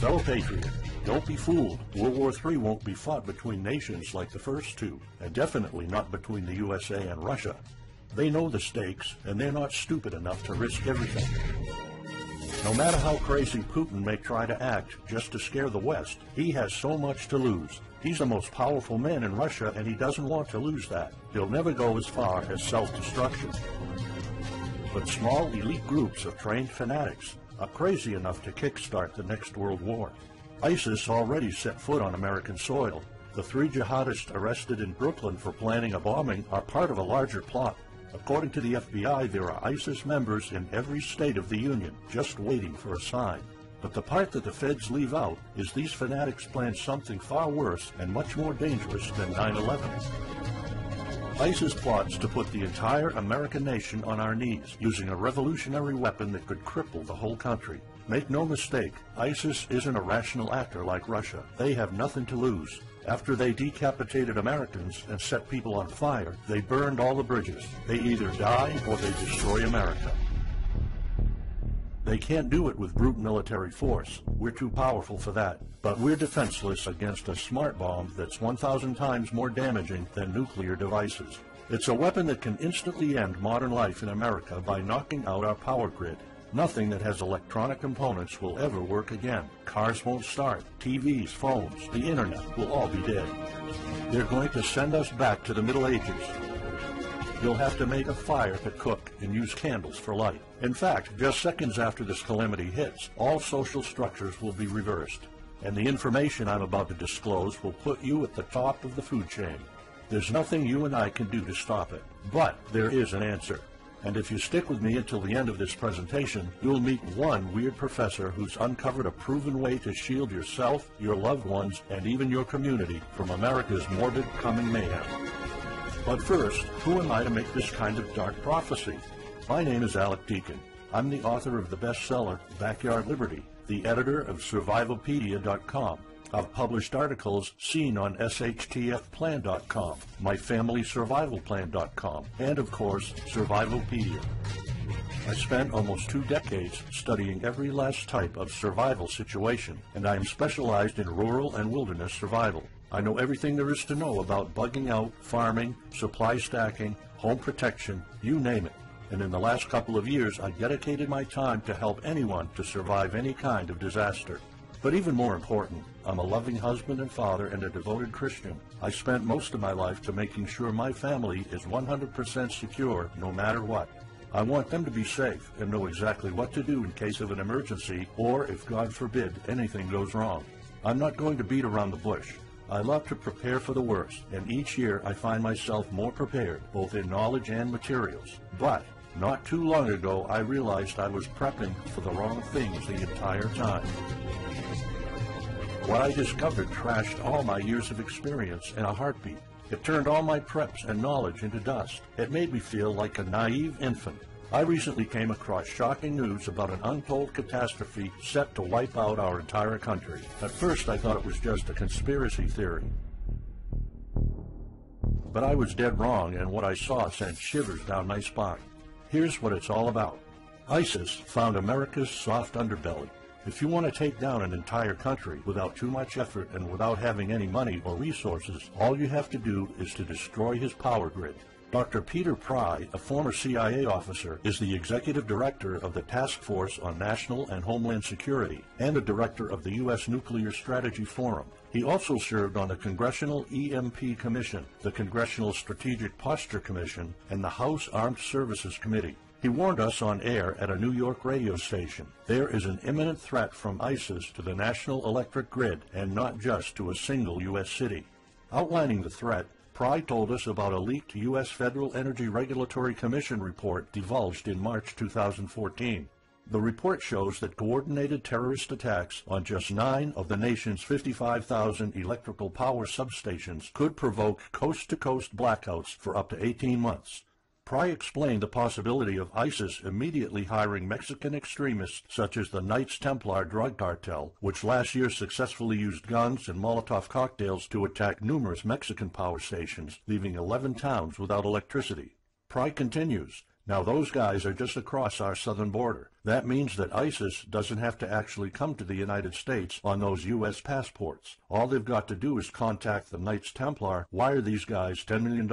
Fellow patriot, don't be fooled. World War III won't be fought between nations like the first two, and definitely not between the USA and Russia. They know the stakes, and they're not stupid enough to risk everything. No matter how crazy Putin may try to act just to scare the West, he has so much to lose. He's the most powerful man in Russia, and he doesn't want to lose that. He'll never go as far as self-destruction. But small elite groups of trained fanatics are crazy enough to kickstart the next world war. ISIS already set foot on American soil. The 3 jihadists arrested in Brooklyn for planning a bombing are part of a larger plot. According to the FBI, there are ISIS members in every state of the Union, just waiting for a sign. But the part that the feds leave out is these fanatics plan something far worse and much more dangerous than 9/11. ISIS plots to put the entire American nation on our knees, using a revolutionary weapon that could cripple the whole country. Make no mistake, ISIS isn't a rational actor like Russia. They have nothing to lose. After they decapitated Americans and set people on fire, they burned all the bridges. They either die or they destroy America. They can't do it with brute military force. We're too powerful for that. But we're defenseless against a smart bomb that's 1,000 times more damaging than nuclear devices. It's a weapon that can instantly end modern life in America by knocking out our power grid. Nothing that has electronic components will ever work again. Cars won't start. TVs, phones, the internet will all be dead. They're going to send us back to the Middle Ages. You'll have to make a fire to cook and use candles for light. In fact, just seconds after this calamity hits, all social structures will be reversed. And the information I'm about to disclose will put you at the top of the food chain. There's nothing you and I can do to stop it. But there is an answer. And if you stick with me until the end of this presentation, you'll meet one weird professor who's uncovered a proven way to shield yourself, your loved ones, and even your community from America's morbid coming mayhem. But first, who am I to make this kind of dark prophecy? My name is Alec Deacon. I'm the author of the bestseller, Backyard Liberty, the editor of Survivalopedia.com. I've published articles seen on SHTFplan.com, MyFamilySurvivalPlan.com, and of course, Survivalopedia. I spent almost 2 decades studying every last type of survival situation, and I am specialized in rural and wilderness survival. I know everything there is to know about bugging out, farming, supply stacking, home protection, you name it. And in the last couple of years, I dedicated my time to help anyone to survive any kind of disaster. But even more important, I'm a loving husband and father and a devoted Christian. I spent most of my life to making sure my family is 100% secure no matter what. I want them to be safe and know exactly what to do in case of an emergency or, if God forbid, anything goes wrong. I'm not going to beat around the bush. I love to prepare for the worst, and each year I find myself more prepared, both in knowledge and materials. But not too long ago, I realized I was prepping for the wrong things the entire time. What I discovered trashed all my years of experience in a heartbeat. It turned all my preps and knowledge into dust. It made me feel like a naive infant. I recently came across shocking news about an untold catastrophe set to wipe out our entire country. At first, I thought it was just a conspiracy theory. But I was dead wrong, and what I saw sent shivers down my spine. Here's what it's all about. ISIS found America's soft underbelly. If you want to take down an entire country without too much effort and without having any money or resources, all you have to do is to destroy his power grid. Dr. Peter Pry, a former CIA officer, is the executive director of the Task Force on National and Homeland Security and the director of the U.S. Nuclear Strategy Forum. He also served on the Congressional EMP Commission, the Congressional Strategic Posture Commission, and the House Armed Services Committee. He warned us on air at a New York radio station. There is an imminent threat from ISIS to the national electric grid, and not just to a single U.S. city. Outlining the threat, Pry told us about a leaked U.S. Federal Energy Regulatory Commission report divulged in March 2014. The report shows that coordinated terrorist attacks on just 9 of the nation's 55,000 electrical power substations could provoke coast-to-coast blackouts for up to 18 months. Pry explained the possibility of ISIS immediately hiring Mexican extremists such as the Knights Templar drug cartel, which last year successfully used guns and Molotov cocktails to attack numerous Mexican power stations, leaving 11 towns without electricity. Pry continues, Now those guys are just across our southern border. That means that ISIS doesn't have to actually come to the United States on those U.S. passports. All they've got to do is contact the Knights Templar, wire these guys $10 million,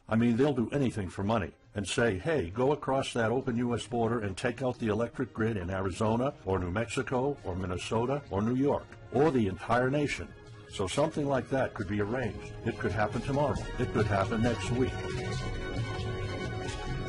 I mean they'll do anything for money, and say, hey, go across that open U.S. border and take out the electric grid in Arizona or New Mexico or Minnesota or New York or the entire nation. So something like that could be arranged. It could happen tomorrow. It could happen next week.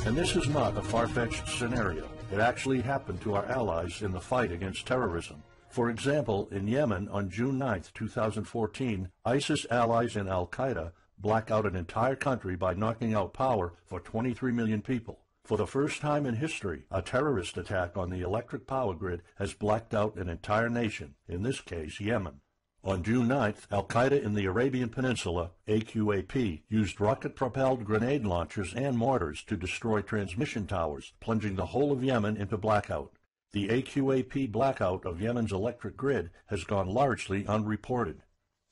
And this is not a far-fetched scenario. It actually happened to our allies in the fight against terrorism. For example, in Yemen on June 9, 2014, ISIS allies in al-Qaeda black out an entire country by knocking out power for 23 million people. For the first time in history, a terrorist attack on the electric power grid has blacked out an entire nation, in this case Yemen. On June 9th, al-Qaeda in the Arabian Peninsula, AQAP, used rocket-propelled grenade launchers and mortars to destroy transmission towers, plunging the whole of Yemen into blackout. The AQAP blackout of Yemen's electric grid has gone largely unreported.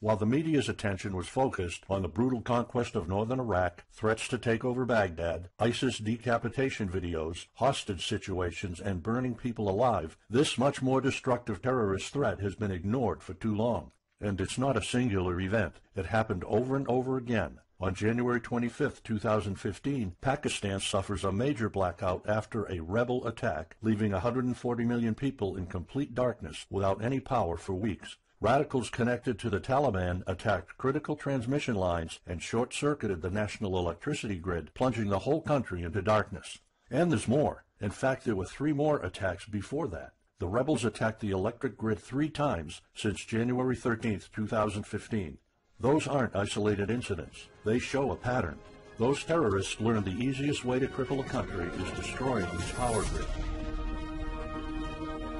While the media's attention was focused on the brutal conquest of northern Iraq, threats to take over Baghdad, ISIS decapitation videos, hostage situations, and burning people alive, this much more destructive terrorist threat has been ignored for too long. And it's not a singular event. It happened over and over again. On January 25, 2015, Pakistan suffers a major blackout after a rebel attack, leaving 140 million people in complete darkness without any power for weeks. Radicals connected to the Taliban attacked critical transmission lines and short-circuited the national electricity grid, plunging the whole country into darkness. And there's more. In fact, there were 3 more attacks before that. The rebels attacked the electric grid 3 times since January 13, 2015. Those aren't isolated incidents. They show a pattern. Those terrorists learned the easiest way to cripple a country is destroying its power grid.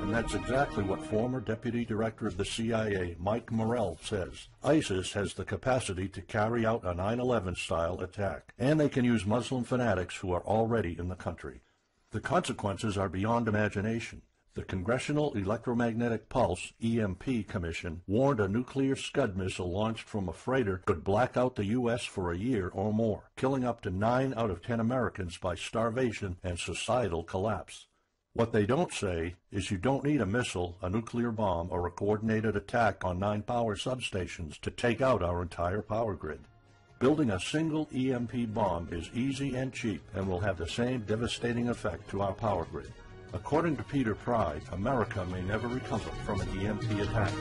And that's exactly what former Deputy Director of the CIA, Mike Morrell, says. ISIS has the capacity to carry out a 9/11-style attack, and they can use Muslim fanatics who are already in the country. The consequences are beyond imagination. The Congressional Electromagnetic Pulse, EMP, Commission warned a nuclear Scud missile launched from a freighter could black out the U.S. for a year or more, killing up to 9 out of 10 Americans by starvation and societal collapse. What they don't say is you don't need a missile, a nuclear bomb, or a coordinated attack on 9 power substations to take out our entire power grid. Building a single EMP bomb is easy and cheap and will have the same devastating effect to our power grid. According to Peter Pry, America may never recover from an EMP attack.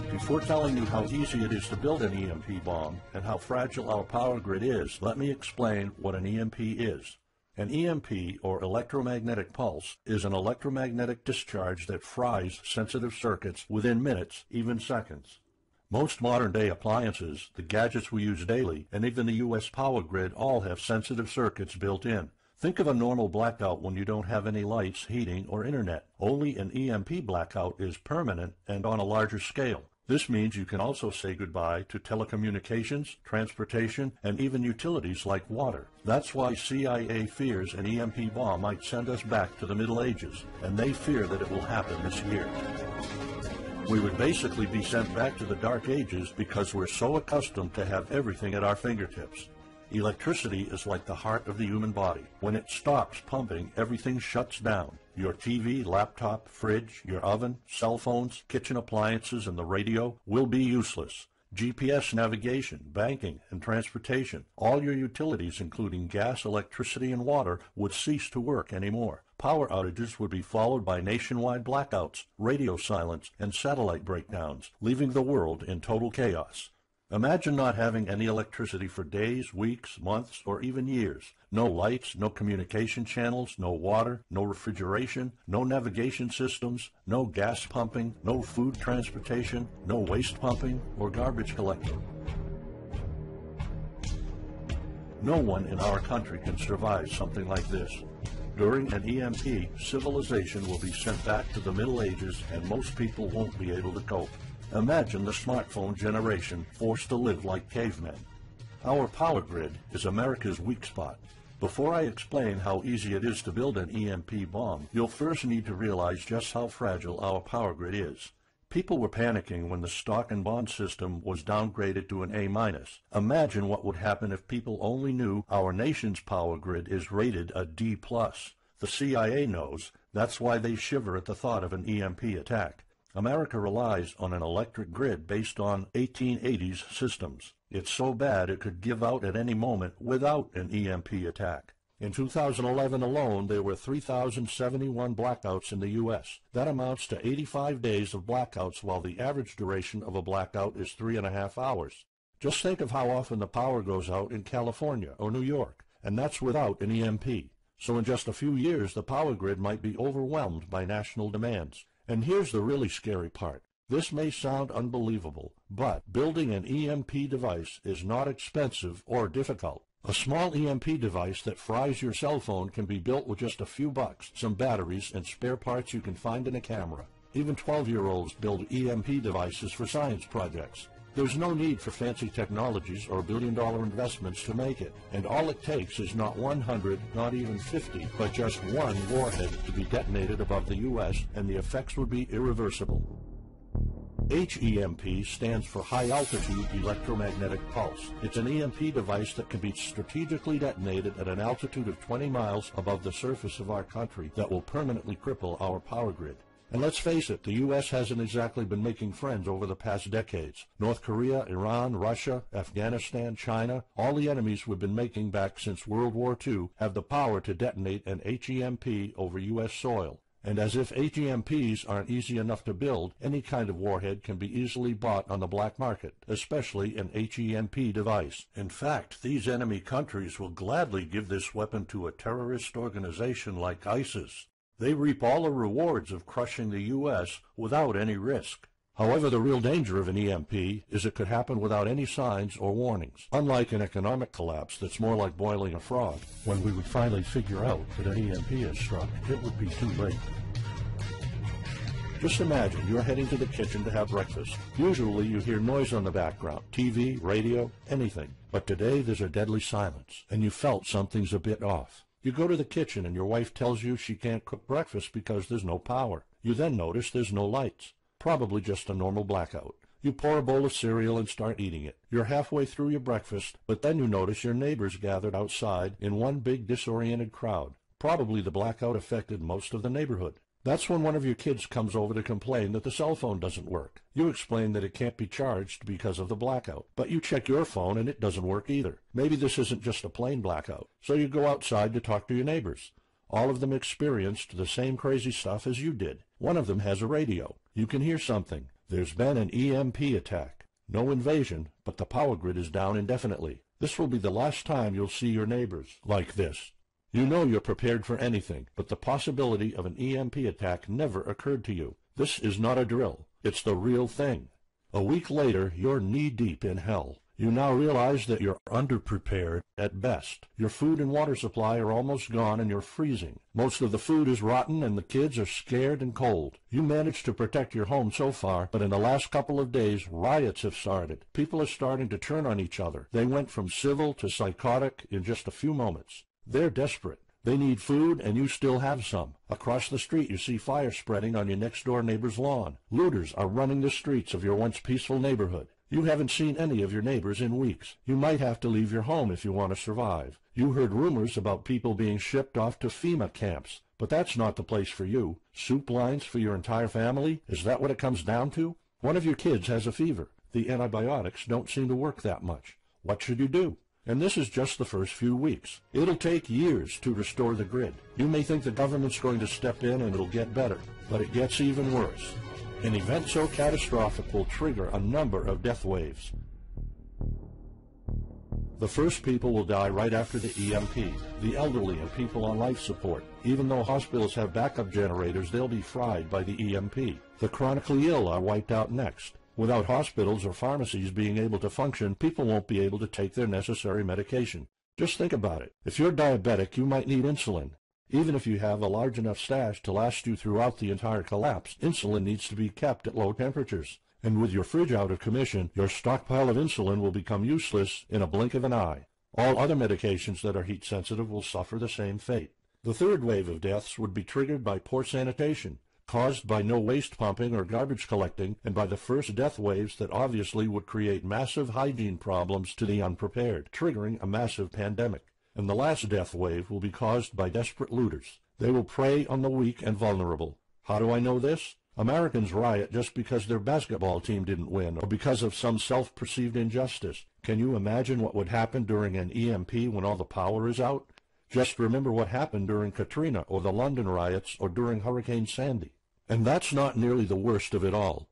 Before telling you how easy it is to build an EMP bomb and how fragile our power grid is, let me explain what an EMP is. An EMP, or electromagnetic pulse, is an electromagnetic discharge that fries sensitive circuits within minutes, even seconds. Most modern-day appliances, the gadgets we use daily, and even the U.S. power grid all have sensitive circuits built in. Think of a normal blackout when you don't have any lights, heating, or internet. Only an EMP blackout is permanent and on a larger scale. This means you can also say goodbye to telecommunications, transportation, and even utilities like water. That's why CIA fears an EMP bomb might send us back to the Middle Ages, and they fear that it will happen this year. We would basically be sent back to the Dark Ages because we're so accustomed to have everything at our fingertips. Electricity is like the heart of the human body. When it stops pumping, everything shuts down. Your TV, laptop, fridge, your oven, cell phones, kitchen appliances, and the radio will be useless. GPS navigation, banking, and transportation, all your utilities, including gas, electricity, and water, would cease to work anymore. Power outages would be followed by nationwide blackouts, radio silence, and satellite breakdowns, leaving the world in total chaos. Imagine not having any electricity for days, weeks, months, or even years. No lights, no communication channels, no water, no refrigeration, no navigation systems, no gas pumping, no food transportation, no waste pumping, or garbage collecting. No one in our country can survive something like this. During an EMP, civilization will be sent back to the Middle Ages and most people won't be able to cope. Imagine the smartphone generation forced to live like cavemen. Our power grid is America's weak spot. Before I explain how easy it is to build an EMP bomb, you'll first need to realize just how fragile our power grid is. People were panicking when the stock and bond system was downgraded to an A-. Imagine what would happen if people only knew our nation's power grid is rated a D+. The CIA knows. That's why they shiver at the thought of an EMP attack. America relies on an electric grid based on 1880s systems. It's so bad it could give out at any moment without an EMP attack. In 2011 alone, there were 3,071 blackouts in the U.S. That amounts to 85 days of blackouts, while the average duration of a blackout is 3.5 hours. Just think of how often the power goes out in California or New York, and that's without an EMP. So in just a few years, the power grid might be overwhelmed by national demands. And here's the really scary part. This may sound unbelievable, but building an EMP device is not expensive or difficult. A small EMP device that fries your cell phone can be built with just a few bucks, some batteries, and spare parts you can find in a camera. Even 12-year-olds build EMP devices for science projects. There's no need for fancy technologies or billion-dollar investments to make it, and all it takes is not 100, not even 50, but just one warhead to be detonated above the U.S., and the effects would be irreversible. HEMP stands for High Altitude Electromagnetic Pulse. It's an EMP device that can be strategically detonated at an altitude of 20 miles above the surface of our country that will permanently cripple our power grid. And let's face it, the U.S. hasn't exactly been making friends over the past decades. North Korea, Iran, Russia, Afghanistan, China, all the enemies we've been making back since World War II have the power to detonate an HEMP over U.S. soil. And as if HEMPs aren't easy enough to build, any kind of warhead can be easily bought on the black market, especially an HEMP device. In fact, these enemy countries will gladly give this weapon to a terrorist organization like ISIS. They reap all the rewards of crushing the U.S. without any risk. However, the real danger of an EMP is it could happen without any signs or warnings. Unlike an economic collapse that's more like boiling a frog, when we would finally figure out that an EMP has struck, it would be too late. Just imagine you're heading to the kitchen to have breakfast. Usually you hear noise on the background, TV, radio, anything. But today there's a deadly silence, and you felt something's a bit off. You go to the kitchen and your wife tells you she can't cook breakfast because there's no power. You then notice there's no lights. Probably just a normal blackout. You pour a bowl of cereal and start eating it. You're halfway through your breakfast, but then you notice your neighbors gathered outside in one big disoriented crowd. Probably the blackout affected most of the neighborhood. That's when one of your kids comes over to complain that the cell phone doesn't work. You explain that it can't be charged because of the blackout, but you check your phone and it doesn't work either. Maybe this isn't just a plain blackout, so you go outside to talk to your neighbors. All of them experienced the same crazy stuff as you did. One of them has a radio. You can hear something. There's been an EMP attack. No invasion, but the power grid is down indefinitely. This will be the last time you'll see your neighbors like this. You know you're prepared for anything, but the possibility of an EMP attack never occurred to you. This is not a drill. It's the real thing. A week later, you're knee-deep in hell. You now realize that you're underprepared at best. Your food and water supply are almost gone and you're freezing. Most of the food is rotten and the kids are scared and cold. You managed to protect your home so far, but in the last couple of days, riots have started. People are starting to turn on each other. They went from civil to psychotic in just a few moments. They're desperate. They need food, and you still have some. Across the street, you see fire spreading on your next-door neighbor's lawn. Looters are running the streets of your once peaceful neighborhood. You haven't seen any of your neighbors in weeks. You might have to leave your home if you want to survive. You heard rumors about people being shipped off to FEMA camps, but that's not the place for you. Soup lines for your entire family? Is that what it comes down to? One of your kids has a fever. The antibiotics don't seem to work that much. What should you do? And this is just the first few weeks. It'll take years to restore the grid. You may think the government's going to step in and it'll get better, but it gets even worse. An event so catastrophic will trigger a number of death waves. The first people will die right after the EMP, the elderly and people on life support. Even though hospitals have backup generators, they'll be fried by the EMP. The chronically ill are wiped out next. Without hospitals or pharmacies being able to function, people won't be able to take their necessary medication. Just think about it. If you're diabetic, you might need insulin. Even if you have a large enough stash to last you throughout the entire collapse, insulin needs to be kept at low temperatures. And with your fridge out of commission, your stockpile of insulin will become useless in a blink of an eye. All other medications that are heat sensitive will suffer the same fate. The third wave of deaths would be triggered by poor sanitation. caused by no waste pumping or garbage collecting, and by the first death waves that obviously would create massive hygiene problems to the unprepared, triggering a massive pandemic. And the last death wave will be caused by desperate looters. They will prey on the weak and vulnerable. How do I know this? Americans riot just because their basketball team didn't win, or because of some self-perceived injustice. Can you imagine what would happen during an EMP when all the power is out? Just remember what happened during Katrina, or the London riots, or during Hurricane Sandy. And that's not nearly the worst of it all.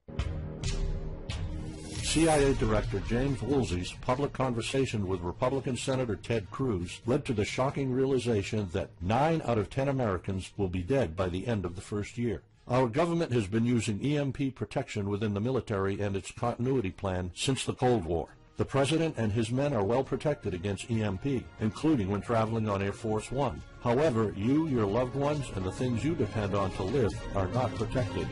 CIA Director James Woolsey's public conversation with Republican Senator Ted Cruz led to the shocking realization that 9 out of 10 Americans will be dead by the end of the first year. Our government has been using EMP protection within the military and its continuity plan since the Cold War. The President and his men are well protected against EMP, including when traveling on Air Force One. However, you, your loved ones, and the things you depend on to live are not protected.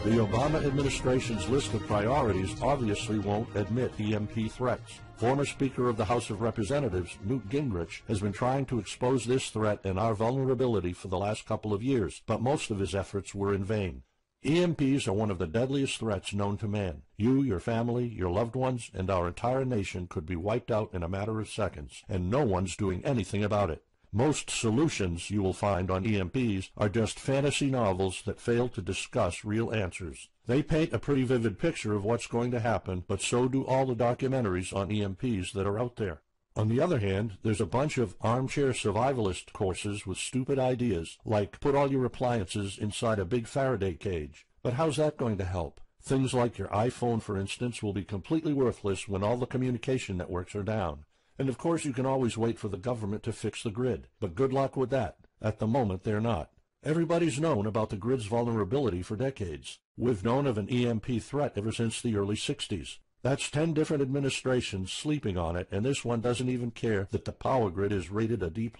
The Obama administration's list of priorities obviously won't admit EMP threats. Former Speaker of the House of Representatives, Newt Gingrich, has been trying to expose this threat and our vulnerability for the last couple of years, but most of his efforts were in vain. EMPs are one of the deadliest threats known to man. You, your family, your loved ones, and our entire nation could be wiped out in a matter of seconds, and no one's doing anything about it. Most solutions you will find on EMPs are just fantasy novels that fail to discuss real answers. They paint a pretty vivid picture of what's going to happen, but so do all the documentaries on EMPs that are out there. On the other hand, there's a bunch of armchair survivalist courses with stupid ideas, like put all your appliances inside a big Faraday cage. But how's that going to help? Things like your iPhone, for instance, will be completely worthless when all the communication networks are down. And of course you can always wait for the government to fix the grid, but good luck with that. At the moment they're not. Everybody's known about the grid's vulnerability for decades. We've known of an EMP threat ever since the early 60s. That's 10 different administrations sleeping on it, and this one doesn't even care that the power grid is rated a D+.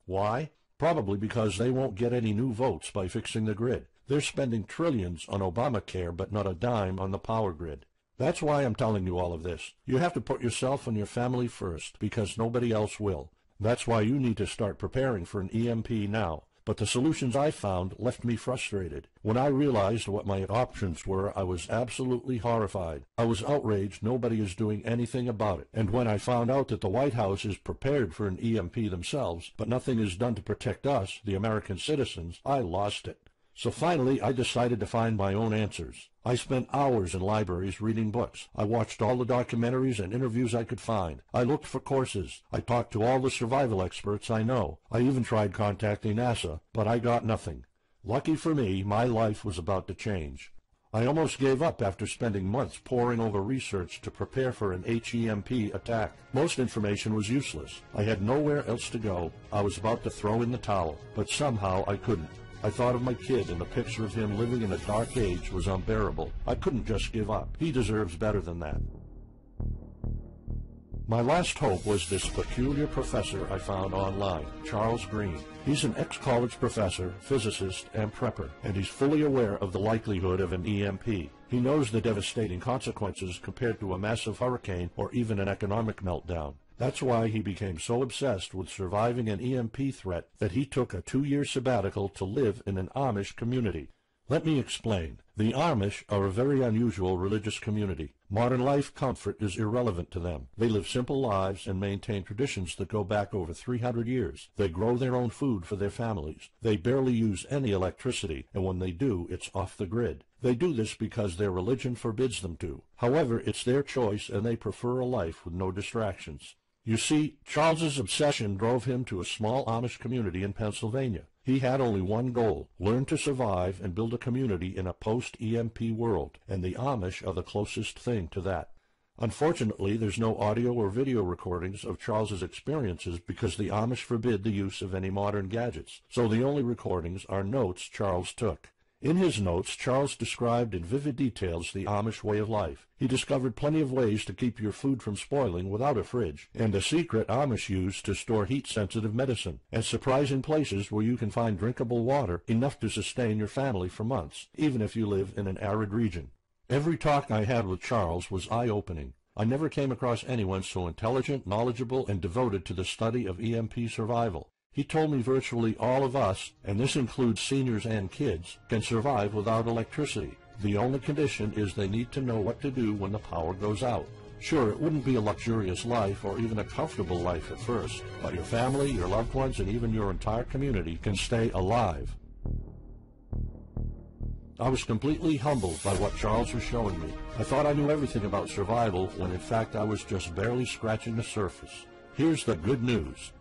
Why? Probably because they won't get any new votes by fixing the grid. They're spending trillions on Obamacare, but not a dime on the power grid. That's why I'm telling you all of this. You have to put yourself and your family first, because nobody else will. That's why you need to start preparing for an EMP now. But the solutions I found left me frustrated. When I realized what my options were, I was absolutely horrified. I was outraged nobody is doing anything about it. And when I found out that the White House is prepared for an EMP themselves, but nothing is done to protect us, the American citizens, I lost it. So finally, I decided to find my own answers. I spent hours in libraries reading books. I watched all the documentaries and interviews I could find. I looked for courses. I talked to all the survival experts I know. I even tried contacting NASA, but I got nothing. Lucky for me, my life was about to change. I almost gave up after spending months poring over research to prepare for an HEMP attack. Most information was useless. I had nowhere else to go. I was about to throw in the towel, but somehow I couldn't. I thought of my kid, and the picture of him living in a dark age was unbearable. I couldn't just give up. He deserves better than that. My last hope was this peculiar professor I found online, Charles Green. He's an ex-college professor, physicist, and prepper, and he's fully aware of the likelihood of an EMP. He knows the devastating consequences compared to a massive hurricane or even an economic meltdown. That's why he became so obsessed with surviving an EMP threat that he took a 2-year sabbatical to live in an Amish community. Let me explain. The Amish are a very unusual religious community. Modern life comfort is irrelevant to them. They live simple lives and maintain traditions that go back over 300 years. They grow their own food for their families. They barely use any electricity, and when they do, it's off the grid. They do this because their religion forbids them to. However, it's their choice, and they prefer a life with no distractions. You see, Charles's obsession drove him to a small Amish community in Pennsylvania. He had only one goal: learn to survive and build a community in a post-EMP world, and the Amish are the closest thing to that. Unfortunately, there's no audio or video recordings of Charles's experiences because the Amish forbid the use of any modern gadgets, so the only recordings are notes Charles took. In his notes, Charles described in vivid details the Amish way of life. He discovered plenty of ways to keep your food from spoiling without a fridge, and a secret Amish use to store heat-sensitive medicine, and surprising places where you can find drinkable water enough to sustain your family for months, even if you live in an arid region. Every talk I had with Charles was eye-opening. I never came across anyone so intelligent, knowledgeable, and devoted to the study of EMP survival. He told me virtually all of us, and this includes seniors and kids, can survive without electricity. The only condition is they need to know what to do when the power goes out. Sure, it wouldn't be a luxurious life or even a comfortable life at first, but your family, your loved ones, and even your entire community can stay alive. I was completely humbled by what Charles was showing me. I thought I knew everything about survival when in fact I was just barely scratching the surface. Here's the good news.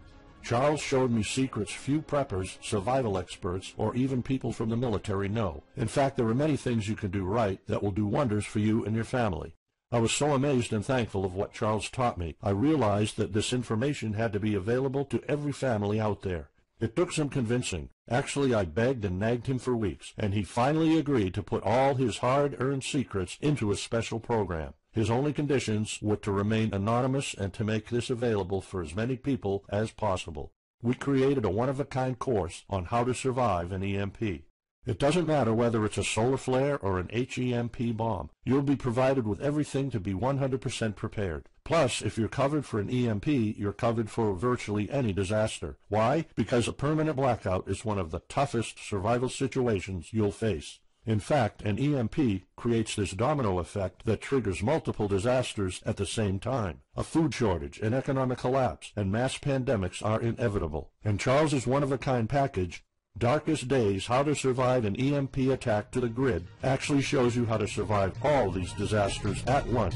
Charles showed me secrets few preppers, survival experts, or even people from the military know. In fact, there are many things you can do right that will do wonders for you and your family. I was so amazed and thankful of what Charles taught me. I realized that this information had to be available to every family out there. It took some convincing. Actually, I begged and nagged him for weeks, and he finally agreed to put all his hard-earned secrets into a special program. His only conditions were to remain anonymous and to make this available for as many people as possible. We created a one-of-a-kind course on how to survive an EMP. It doesn't matter whether it's a solar flare or an HEMP bomb. You'll be provided with everything to be 100% prepared. Plus, if you're covered for an EMP, you're covered for virtually any disaster. Why? Because a permanent blackout is one of the toughest survival situations you'll face. In fact, an EMP creates this domino effect that triggers multiple disasters at the same time. A food shortage, an economic collapse, and mass pandemics are inevitable. And Charles's one-of-a-kind package, Darkest Days, How to Survive an EMP Attack to the Grid, actually shows you how to survive all these disasters at once.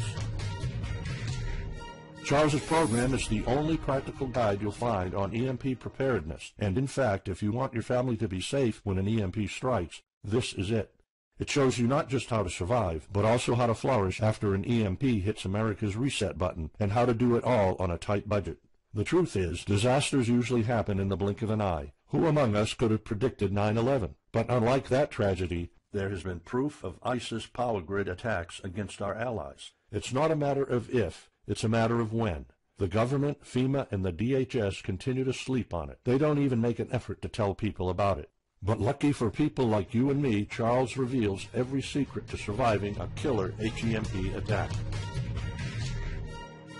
Charles's program is the only practical guide you'll find on EMP preparedness, and in fact, if you want your family to be safe when an EMP strikes, this is it. It shows you not just how to survive, but also how to flourish after an EMP hits America's reset button, and how to do it all on a tight budget. The truth is, disasters usually happen in the blink of an eye. Who among us could have predicted 9/11? But unlike that tragedy, there has been proof of ISIS power grid attacks against our allies. It's not a matter of if, it's a matter of when. The government, FEMA, and the DHS continue to sleep on it. They don't even make an effort to tell people about it. But lucky for people like you and me, Charles reveals every secret to surviving a killer HEMP attack.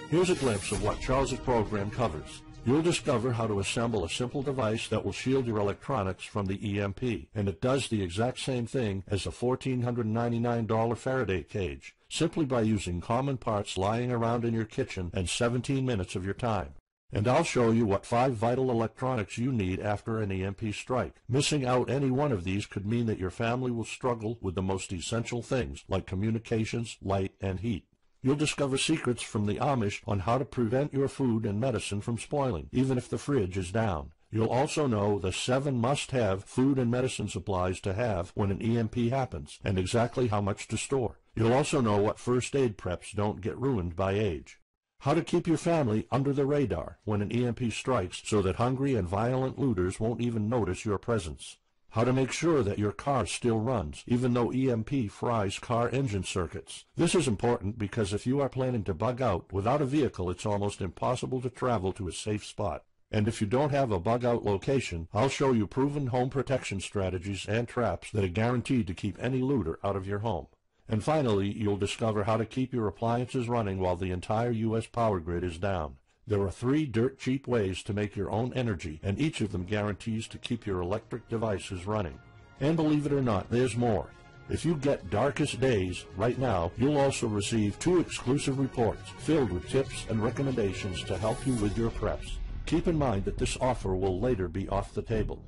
Here's a glimpse of what Charles's program covers. You'll discover how to assemble a simple device that will shield your electronics from the EMP, and it does the exact same thing as a $1,499 Faraday cage, simply by using common parts lying around in your kitchen and 17 minutes of your time. And I'll show you what 5 vital electronics you need after an EMP strike. Missing out any one of these could mean that your family will struggle with the most essential things like communications, light, and heat. You'll discover secrets from the Amish on how to prevent your food and medicine from spoiling, even if the fridge is down. You'll also know the 7 must-have food and medicine supplies to have when an EMP happens, and exactly how much to store. You'll also know what first aid preps don't get ruined by age. How to keep your family under the radar when an EMP strikes so that hungry and violent looters won't even notice your presence. How to make sure that your car still runs, even though EMP fries car engine circuits. This is important because if you are planning to bug out, without a vehicle it's almost impossible to travel to a safe spot. And if you don't have a bug-out location, I'll show you proven home protection strategies and traps that are guaranteed to keep any looter out of your home. And finally, you'll discover how to keep your appliances running while the entire U.S. power grid is down. There are 3 dirt-cheap ways to make your own energy, and each of them guarantees to keep your electric devices running. And believe it or not, there's more. If you get Darkest Days right now, you'll also receive 2 exclusive reports filled with tips and recommendations to help you with your preps. Keep in mind that this offer will later be off the table.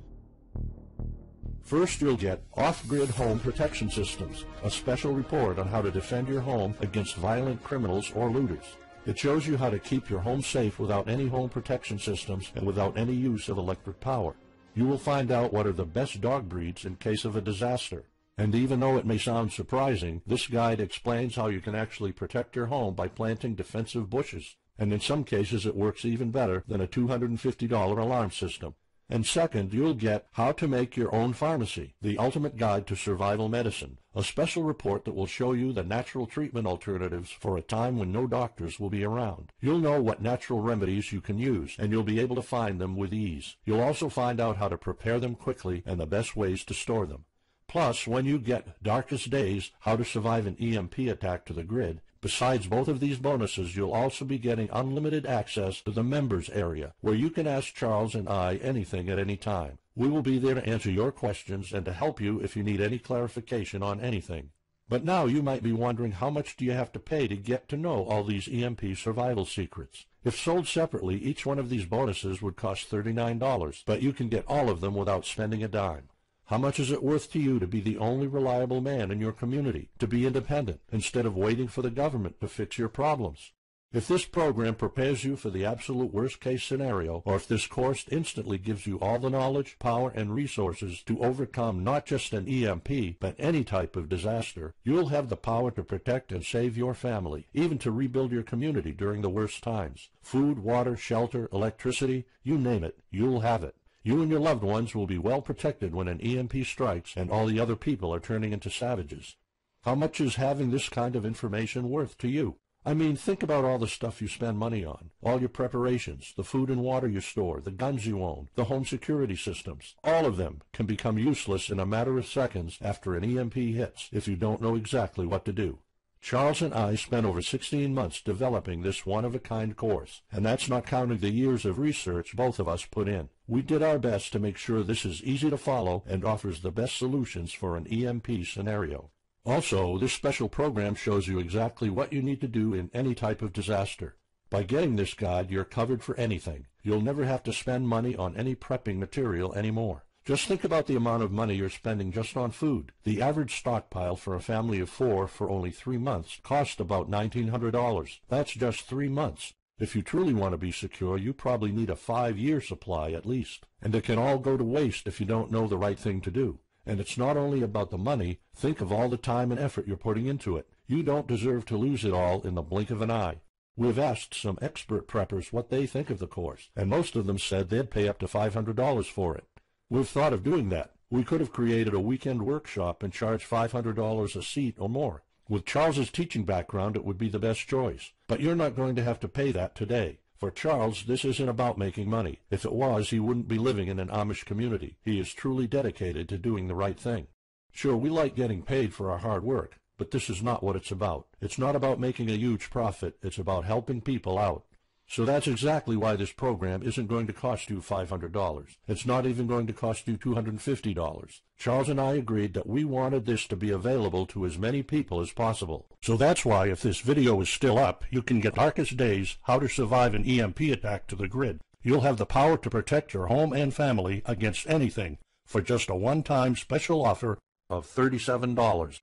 First, you'll get Off-Grid Home Protection Systems, a special report on how to defend your home against violent criminals or looters. It shows you how to keep your home safe without any home protection systems and without any use of electric power. You will find out what are the best dog breeds in case of a disaster. And even though it may sound surprising, this guide explains how you can actually protect your home by planting defensive bushes. And in some cases it works even better than a $250 alarm system. And second, you'll get How to Make Your Own Pharmacy, the ultimate guide to survival medicine, a special report that will show you the natural treatment alternatives for a time when no doctors will be around. You'll know what natural remedies you can use, and you'll be able to find them with ease. You'll also find out how to prepare them quickly and the best ways to store them. Plus, when you get Darkest Days, How to Survive an EMP Attack to the Grid, Besides both of these bonuses, you'll also be getting unlimited access to the members area, where you can ask Charles and I anything at any time. We will be there to answer your questions and to help you if you need any clarification on anything. But now you might be wondering, how much do you have to pay to get to know all these EMP survival secrets? If sold separately, each one of these bonuses would cost $39, but you can get all of them without spending a dime. How much is it worth to you to be the only reliable man in your community, to be independent, instead of waiting for the government to fix your problems? If this program prepares you for the absolute worst-case scenario, or if this course instantly gives you all the knowledge, power, and resources to overcome not just an EMP, but any type of disaster, you'll have the power to protect and save your family, even to rebuild your community during the worst times. Food, water, shelter, electricity, you name it, you'll have it. You and your loved ones will be well protected when an EMP strikes and all the other people are turning into savages. How much is having this kind of information worth to you? I mean, think about all the stuff you spend money on, all your preparations, the food and water you store, the guns you own, the home security systems. All of them can become useless in a matter of seconds after an EMP hits if you don't know exactly what to do. Charles and I spent over 16 months developing this one-of-a-kind course, and that's not counting the years of research both of us put in. We did our best to make sure this is easy to follow and offers the best solutions for an EMP scenario. Also, this special program shows you exactly what you need to do in any type of disaster. By getting this guide, you're covered for anything. You'll never have to spend money on any prepping material anymore. Just think about the amount of money you're spending just on food. The average stockpile for a family of 4 for only 3 months costs about $1,900. That's just 3 months. If you truly want to be secure, you probably need a 5-year supply at least. And it can all go to waste if you don't know the right thing to do. And it's not only about the money. Think of all the time and effort you're putting into it. You don't deserve to lose it all in the blink of an eye. We've asked some expert preppers what they think of the course, and most of them said they'd pay up to $500 for it. We've thought of doing that. We could have created a weekend workshop and charged $500 a seat or more. With Charles's teaching background, it would be the best choice. But you're not going to have to pay that today. For Charles, this isn't about making money. If it was, he wouldn't be living in an Amish community. He is truly dedicated to doing the right thing. Sure, we like getting paid for our hard work, but this is not what it's about. It's not about making a huge profit. It's about helping people out. So that's exactly why this program isn't going to cost you $500. It's not even going to cost you $250. Charles and I agreed that we wanted this to be available to as many people as possible. So that's why, if this video is still up, you can get Darkest Days, How to Survive an EMP Attack to the grid. You'll have the power to protect your home and family against anything for just a one-time special offer of $37.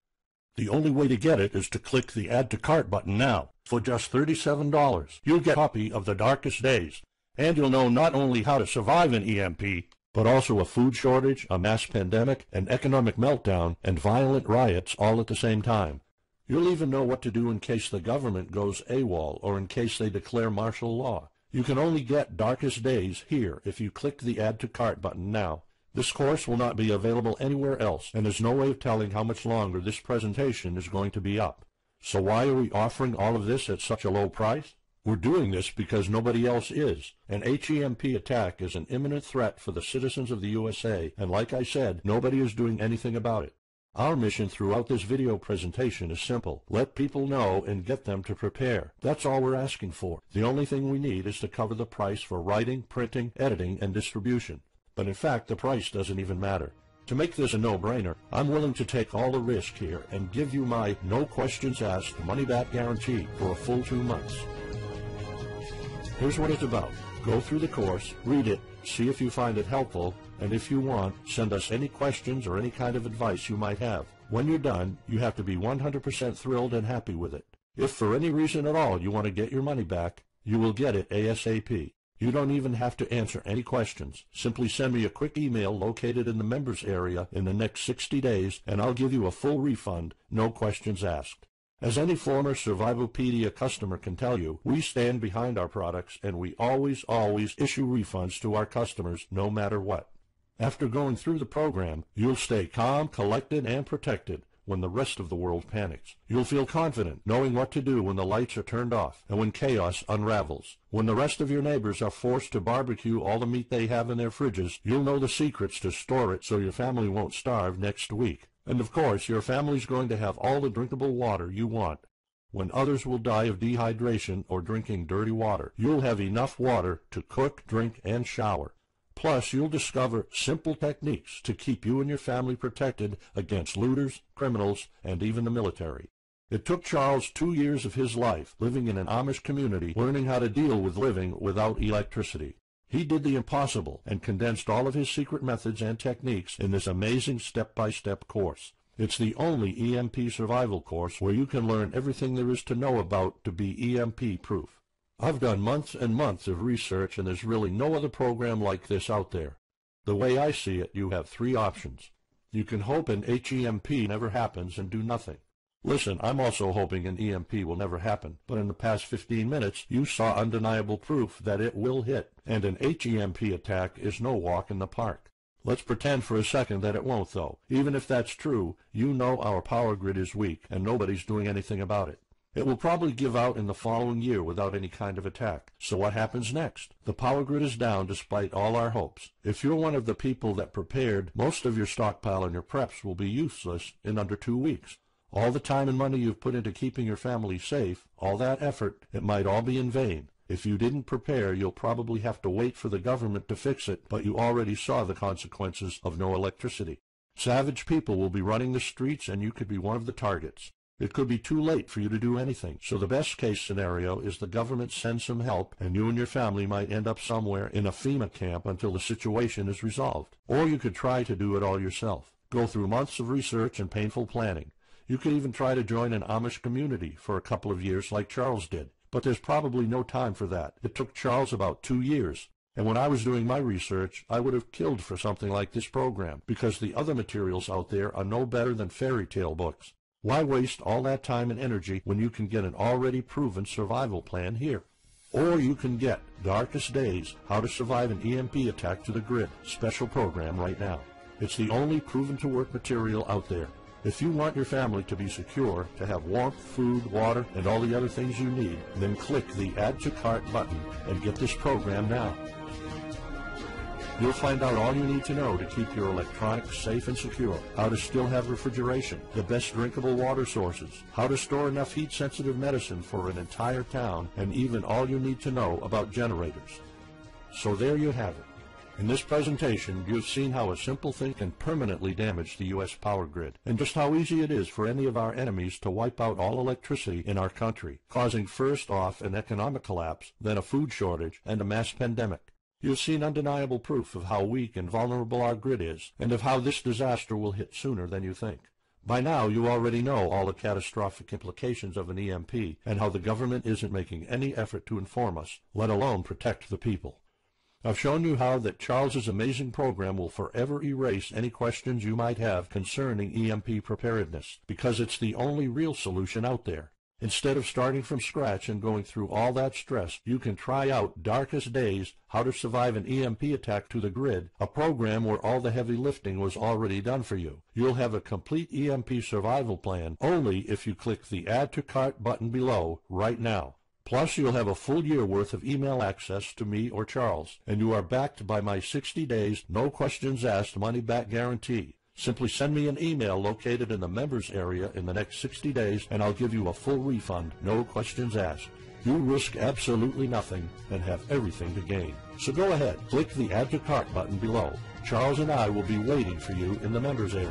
The only way to get it is to click the Add to Cart button now. For just $37, you'll get a copy of The Darkest Days, and you'll know not only how to survive an EMP, but also a food shortage, a mass pandemic, an economic meltdown, and violent riots all at the same time. You'll even know what to do in case the government goes AWOL or in case they declare martial law. You can only get Darkest Days here if you click the Add to Cart button now. This course will not be available anywhere else, and there's no way of telling how much longer this presentation is going to be up. So why are we offering all of this at such a low price? We're doing this because nobody else is. An HEMP attack is an imminent threat for the citizens of the USA, and like I said, nobody is doing anything about it. Our mission throughout this video presentation is simple. Let people know and get them to prepare. That's all we're asking for. The only thing we need is to cover the price for writing, printing, editing, and distribution. But in fact, the price doesn't even matter. To make this a no-brainer, I'm willing to take all the risk here and give you my no questions asked money-back guarantee for a full 2 months. Here's what it's about. Go through the course, read it, see if you find it helpful, and if you want, send us any questions or any kind of advice you might have. When you're done, you have to be 100% thrilled and happy with it. If for any reason at all you want to get your money back, you will get it ASAP. You don't even have to answer any questions. Simply send me a quick email located in the members area in the next 60 days, and I'll give you a full refund, no questions asked. As any former Survivalpedia customer can tell you, we stand behind our products, and we always issue refunds to our customers no matter what. After going through the program, you'll stay calm, collected, and protected when the rest of the world panics. You'll feel confident knowing what to do when the lights are turned off and when chaos unravels. When the rest of your neighbors are forced to barbecue all the meat they have in their fridges, you'll know the secrets to store it so your family won't starve next week. And of course, your family's going to have all the drinkable water you want. When others will die of dehydration or drinking dirty water, you'll have enough water to cook, drink, and shower. Plus, you'll discover simple techniques to keep you and your family protected against looters, criminals, and even the military. It took Charles 2 years of his life living in an Amish community learning how to deal with living without electricity. He did the impossible and condensed all of his secret methods and techniques in this amazing step-by-step course. It's the only EMP survival course where you can learn everything there is to know about to be EMP-proof. I've done months and months of research, and there's really no other program like this out there. The way I see it, you have 3 options. You can hope an HEMP never happens and do nothing. Listen, I'm also hoping an EMP will never happen, but in the past 15 minutes, you saw undeniable proof that it will hit, and an HEMP attack is no walk in the park. Let's pretend for a second that it won't, though. Even if that's true, you know our power grid is weak, and nobody's doing anything about it. It will probably give out in the following year without any kind of attack. So what happens next? The power grid is down despite all our hopes. If you're one of the people that prepared, most of your stockpile and your preps will be useless in under 2 weeks. All the time and money you've put into keeping your family safe, all that effort, it might all be in vain. If you didn't prepare, you'll probably have to wait for the government to fix it, but you already saw the consequences of no electricity. Savage people will be running the streets, and you could be one of the targets. It could be too late for you to do anything, so the best case scenario is the government sends some help, and you and your family might end up somewhere in a FEMA camp until the situation is resolved. Or you could try to do it all yourself. Go through months of research and painful planning. You could even try to join an Amish community for a couple of years like Charles did. But there's probably no time for that. It took Charles about 2 years. And when I was doing my research, I would have killed for something like this program, because the other materials out there are no better than fairy tale books. Why waste all that time and energy when you can get an already proven survival plan here? Or you can get Darkest Days, How to Survive an EMP Attack to the Grid special program right now. It's the only proven-to-work material out there. If you want your family to be secure, to have warmth, food, water, and all the other things you need, then click the Add to Cart button and get this program now. You'll find out all you need to know to keep your electronics safe and secure, how to still have refrigeration, the best drinkable water sources, how to store enough heat-sensitive medicine for an entire town, and even all you need to know about generators. So there you have it. In this presentation, you've seen how a simple thing can permanently damage the U.S. power grid, and just how easy it is for any of our enemies to wipe out all electricity in our country, causing first off an economic collapse, then a food shortage, and a mass pandemic. You've seen undeniable proof of how weak and vulnerable our grid is, and of how this disaster will hit sooner than you think. By now, you already know all the catastrophic implications of an EMP, and how the government isn't making any effort to inform us, let alone protect the people. I've shown you how that Charles's amazing program will forever erase any questions you might have concerning EMP preparedness, because it's the only real solution out there. Instead of starting from scratch and going through all that stress, you can try out Darkest Days, How to Survive an EMP Attack to the Grid, a program where all the heavy lifting was already done for you. You'll have a complete EMP survival plan only if you click the Add to Cart button below right now. Plus, you'll have a full year worth of email access to me or Charles, and you are backed by my 60 days, no questions asked money-back guarantee. Simply send me an email located in the members area in the next 60 days, and I'll give you a full refund, no questions asked. You risk absolutely nothing and have everything to gain. So go ahead, click the Add to Cart button below. Charles and I will be waiting for you in the members area.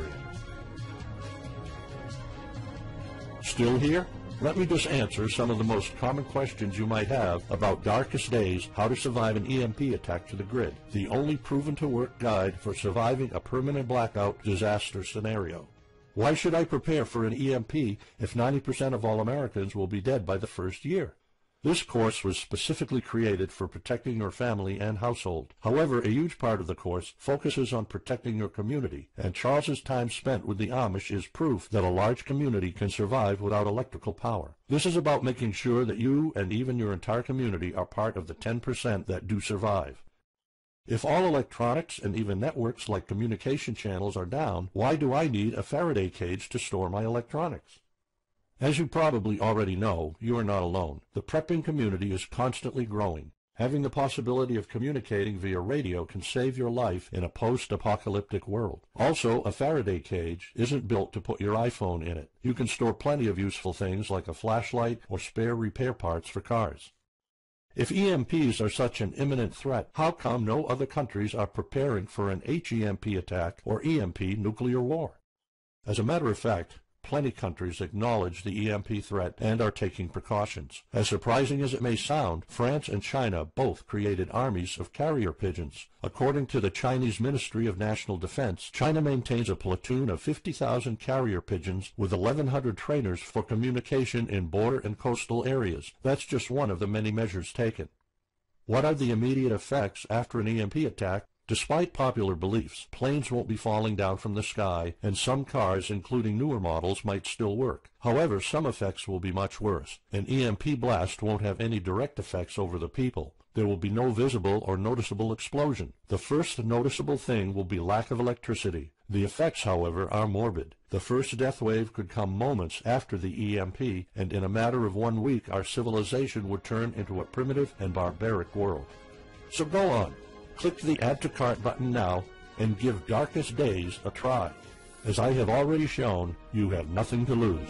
Still here? Let me just answer some of the most common questions you might have about Darkest Days, How to Survive an EMP Attack to the Grid, the only proven-to-work guide for surviving a permanent blackout disaster scenario. Why should I prepare for an EMP if 90% of all Americans will be dead by the first year? This course was specifically created for protecting your family and household. However, a huge part of the course focuses on protecting your community, and Charles's time spent with the Amish is proof that a large community can survive without electrical power. This is about making sure that you and even your entire community are part of the 10% that do survive. If all electronics and even networks like communication channels are down, why do I need a Faraday cage to store my electronics? As you probably already know, you are not alone. The prepping community is constantly growing. Having the possibility of communicating via radio can save your life in a post-apocalyptic world. Also, a Faraday cage isn't built to put your iPhone in it. You can store plenty of useful things like a flashlight or spare repair parts for cars. If EMPs are such an imminent threat, how come no other countries are preparing for an HEMP attack or EMP nuclear war? As a matter of fact, plenty countries acknowledge the EMP threat and are taking precautions. As surprising as it may sound, France and China both created armies of carrier pigeons. According to the Chinese Ministry of National Defense, China maintains a platoon of 50,000 carrier pigeons with 1,100 trainers for communication in border and coastal areas. That's just one of the many measures taken. What are the immediate effects after an EMP attack? Despite popular beliefs, planes won't be falling down from the sky, and some cars, including newer models, might still work. However, some effects will be much worse. An EMP blast won't have any direct effects over the people. There will be no visible or noticeable explosion. The first noticeable thing will be lack of electricity. The effects, however, are morbid. The first death wave could come moments after the EMP, and in a matter of 1 week, our civilization would turn into a primitive and barbaric world. So go on. Click the Add to Cart button now and give Darkest Days a try. As I have already shown, you have nothing to lose.